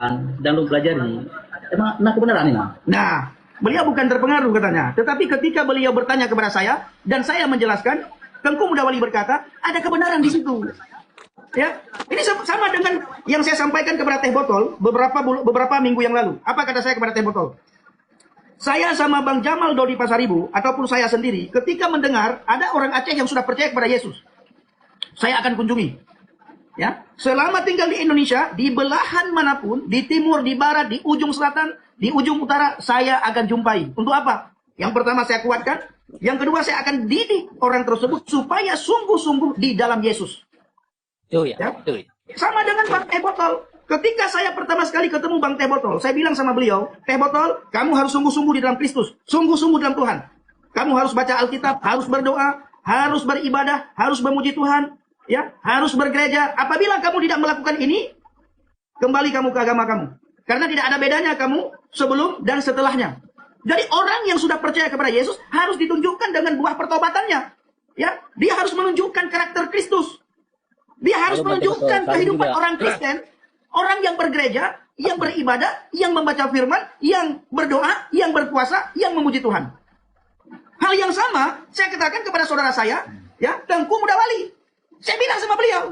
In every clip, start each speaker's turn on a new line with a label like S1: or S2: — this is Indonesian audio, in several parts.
S1: dan lu pelajari, emang nah kebenaran ini. Nah, beliau bukan terpengaruh katanya. Tetapi ketika beliau bertanya kepada saya dan saya menjelaskan, Tengku Mudawali berkata, ada kebenaran di situ. Ya, ini sama dengan yang saya sampaikan kepada Teh Botol beberapa minggu yang lalu. Apa kata saya kepada Teh Botol? Saya sama Bang Jamal Dodi Pasaribu ataupun saya sendiri ketika mendengar ada orang Aceh yang sudah percaya kepada Yesus, saya akan kunjungi. Ya, selama tinggal di Indonesia, di belahan manapun, di timur, di barat, di ujung selatan, di ujung utara, saya akan jumpai. Untuk apa? Yang pertama saya kuatkan, yang kedua saya akan didik orang tersebut supaya sungguh-sungguh di dalam Yesus.
S2: Ya.
S1: Sama dengan Bang Teh Botol. Ketika saya pertama sekali ketemu Bang Teh Botol, saya bilang sama beliau, Teh Botol, kamu harus sungguh-sungguh di dalam Kristus, sungguh-sungguh dalam Tuhan. Kamu harus baca Alkitab, harus berdoa, harus beribadah, harus memuji Tuhan, ya, harus bergereja. Apabila kamu tidak melakukan ini, kembali kamu ke agama kamu. Karena tidak ada bedanya kamu sebelum dan setelahnya. Jadi orang yang sudah percaya kepada Yesus harus ditunjukkan dengan buah pertobatannya. Ya, dia harus menunjukkan karakter Kristus. Dia harus menunjukkan kehidupan orang Kristen. Orang yang bergereja, yang beribadah, yang membaca firman, yang berdoa, yang berpuasa, yang memuji Tuhan. Hal yang sama, saya katakan kepada saudara saya, ya, Tengku Mudawali. Saya bilang sama beliau,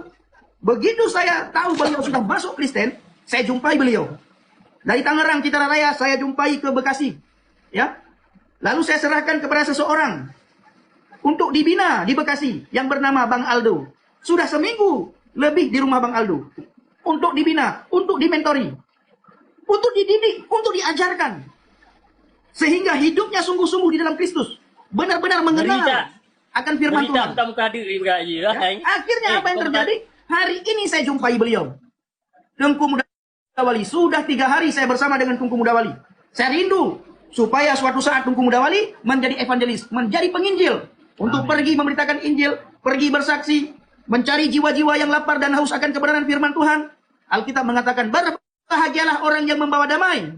S1: begitu saya tahu beliau sudah masuk Kristen, saya jumpai beliau. Dari Tangerang, Citaraya Raya, saya jumpai ke Bekasi. Ya, lalu saya serahkan kepada seseorang untuk dibina di Bekasi, yang bernama Bang Aldo. Sudah seminggu lebih di rumah Bang Aldo. Untuk dibina, untuk dimentori, untuk dididik, untuk diajarkan. Sehingga hidupnya sungguh-sungguh di dalam Kristus. Benar-benar mengenal akan firman Tuhan. Ya, akhirnya apa yang terjadi? Hari ini saya jumpai beliau. Tengku Mudawali. Sudah 3 hari saya bersama dengan Tengku Mudawali. Saya rindu supaya suatu saat Tengku Mudawali menjadi evangelis, menjadi penginjil. Untuk pergi memberitakan Injil, pergi bersaksi, mencari jiwa-jiwa yang lapar dan haus akan kebenaran firman Tuhan. Alkitab mengatakan, berbahagialah orang yang membawa damai.